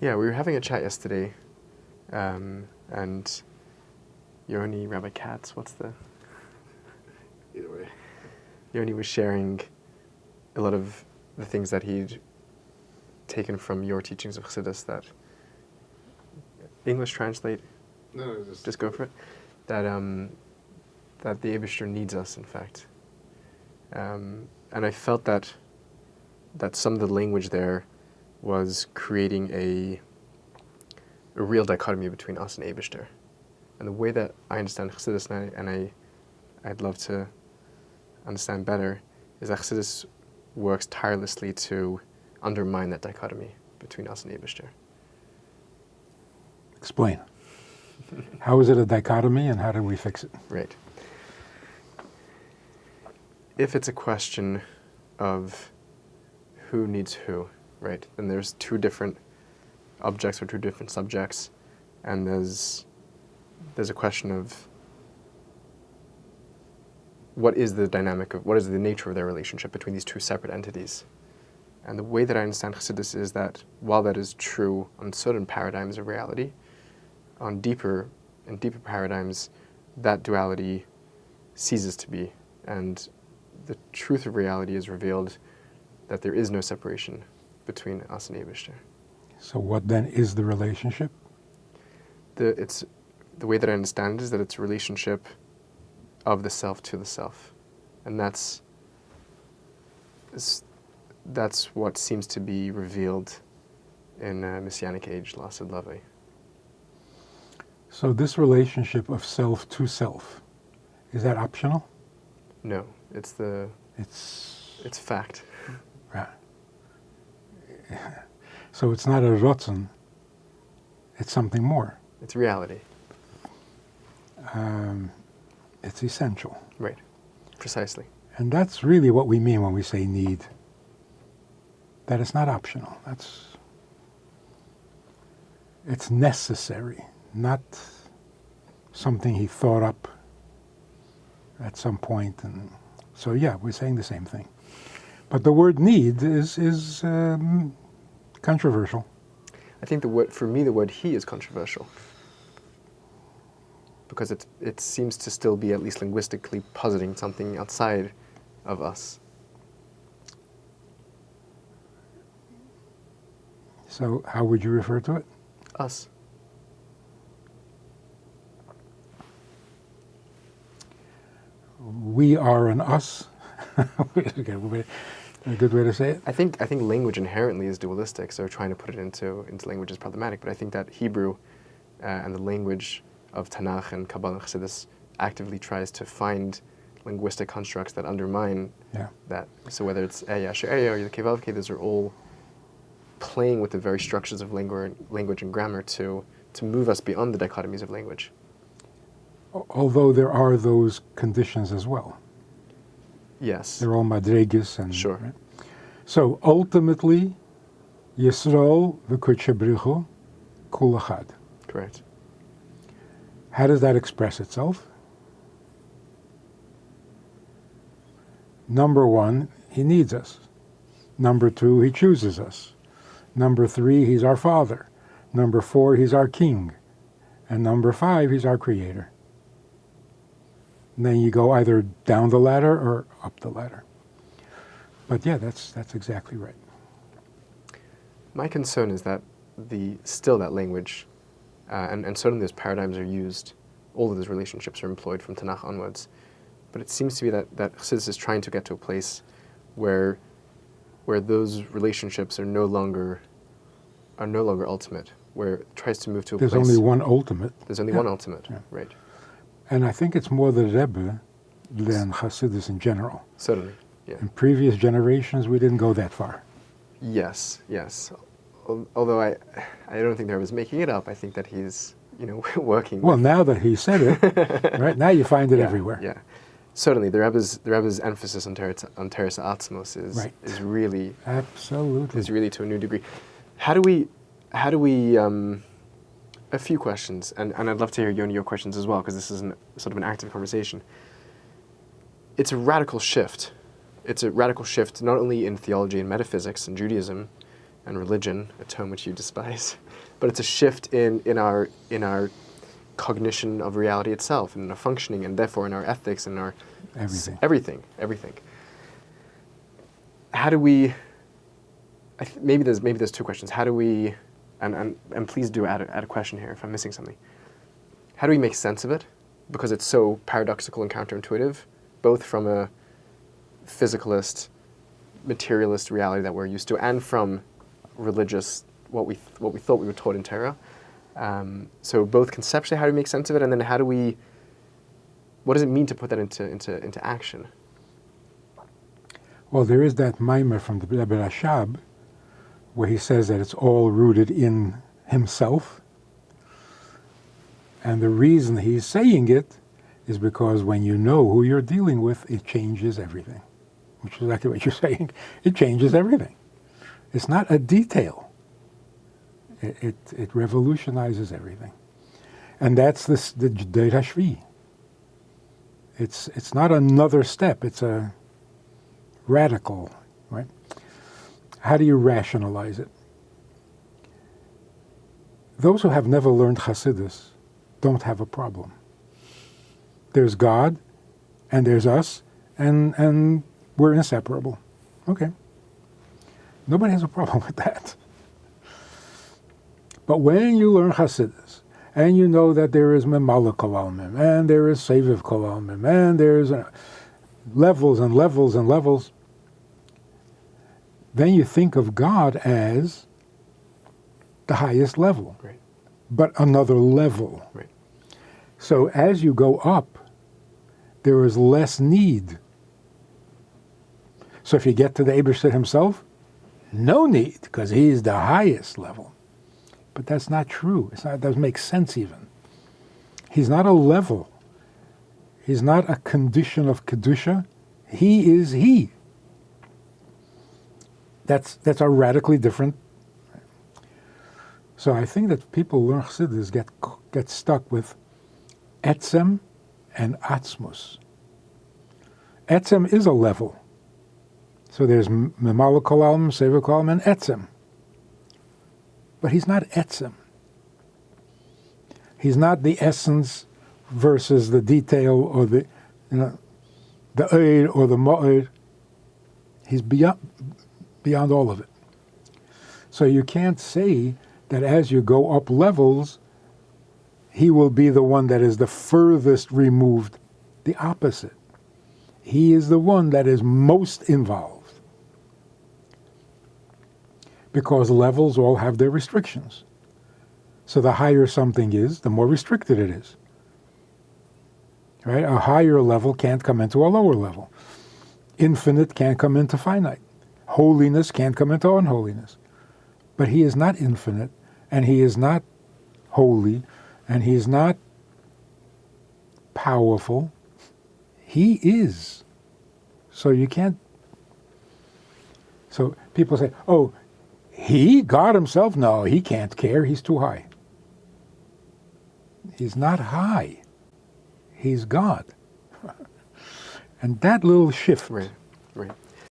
Yeah, we were having a chat yesterday, and Yoni, Rabbi Katz, either way. Yoni was sharing a lot of the things that he'd taken from your teachings of Chassidus that English translate. No, just go for it. That the Eibishter needs us, in fact. And I felt that some of the language there was creating a real dichotomy between us and Eibishter. And the way that I understand Chassidus, and I'd love to understand better, is that Chassidus works tirelessly to undermine that dichotomy between us and Eibishter. Explain. How is it a dichotomy and how do we fix it? Right. If it's a question of who needs who, right, then there's two different objects or two different subjects, and there's a question of what is the nature of their relationship between these two separate entities. And the way that I understand Chassidus is that while that is true on certain paradigms of reality, on deeper paradigms, that duality ceases to be, and the truth of reality is revealed that there is no separation between us and Eibishter. So what then is the relationship? The way that I understand it is that it's a relationship of the self to the self, and that's what seems to be revealed in Messianic age, Lasad Levi. So this relationship of self to self, is that optional? No, it's fact. Right. So it's not a rotzen, it's something more. It's reality. It's essential. Right, precisely. And that's really what we mean when we say need. That it's not optional. It's necessary, not something he thought up at some point. And so yeah, we're saying the same thing. But the word need is controversial. I think the word he is controversial, because it seems to still be at least linguistically positing something outside of us. So how would you refer to it? Us. We are an us. Okay, a good way to say it? I think language inherently is dualistic, so trying to put it into language is problematic. But I think that Hebrew and the language of Tanakh and Chabad and Chassidus actively tries to find linguistic constructs that undermine that. So whether it's Eya, She'eya, or the Kevavke, those are all playing with the very structures of language and grammar to move us beyond the dichotomies of language. Although there are those conditions as well. Yes. They're all madregas and sure. Right? So ultimately, Yisrael v'Kodesh Brichu kul echad. Correct. How does that express itself? Number one, he needs us. Number two, he chooses us. Number three, he's our father. Number four, he's our king. And number five, he's our creator. And then you go either down the ladder or up the ladder. But yeah, that's exactly right. My concern is that that language, and certainly those paradigms are used, all of those relationships are employed from Tanakh onwards, but it seems to be that Chassidus is trying to get to a place where those relationships are no longer ultimate, where it tries to move to a place... There's only one ultimate. There's only one ultimate, right. And I think it's more the Rebbe than Chassidus in general. Certainly, yeah. In previous generations, we didn't go that far. Yes. Although I don't think the Rebbe is making it up. I think that he's, working. Well, now that he said it, right now you find it everywhere. Yeah, certainly the Rebbe's emphasis on Teres Atzmos is really absolutely is really to a new degree. How do we? A few questions, and I'd love to hear Yoni your questions as well, because this is sort of an active conversation. It's a radical shift. It's a radical shift not only in theology and metaphysics and Judaism, and religion, a tone which you despise, but it's a shift in our cognition of reality itself, and in our functioning, and therefore in our ethics, and our everything. How do we? Maybe there's two questions. How do we? And please do add a question here if I'm missing something. How do we make sense of it? Because it's so paradoxical and counterintuitive, both from a physicalist, materialist reality that we're used to, and from religious, what we thought we were taught in Torah. So both conceptually, how do we make sense of it, and then what does it mean to put that into action? Well, there is that mimer from the Rashab where he says that it's all rooted in himself. And the reason he's saying it is because when you know who you're dealing with, it changes everything. Which is exactly what you're saying. It changes everything. It's not a detail. It revolutionizes everything. And that's the Deit HaShvi. It's not another step. It's a radical, right? How do you rationalize it? Those who have never learned Chassidus don't have a problem. There's God, and there's us, and we're inseparable. Okay. Nobody has a problem with that. But when you learn Chassidus, and you know that there is Memala Kol Almim, and there is Seviv Kol Almim, and there's levels and levels and levels, then you think of God as the highest level, right, but another level. Right. So as you go up, there is less need. So if you get to the Eibishter himself, no need, because he is the highest level. But that's not true. It doesn't make sense even. He's not a level. He's not a condition of Kedusha. He is he. That's a radically different. So I think that people learn Chassidus get stuck with Etzem and Atzmus. Etzem is a level. So there's Memala Kol Almim, Seviv Kol Almim, and Etzem. But he's not Etzem. He's not the essence versus the detail or the Eid or the Ma'id. He's beyond all of it. So you can't say that as you go up levels, he will be the one that is the furthest removed. The opposite. He is the one that is most involved. Because levels all have their restrictions. So the higher something is, the more restricted it is. Right? A higher level can't come into a lower level. Infinite can't come into finite. Holiness can't come into unholiness. But he is not infinite, and he is not holy, and he is not powerful. He is. So you can't. So people say, oh, he, God himself? No, he can't care. He's too high. He's not high. He's God. And that little shift. Right.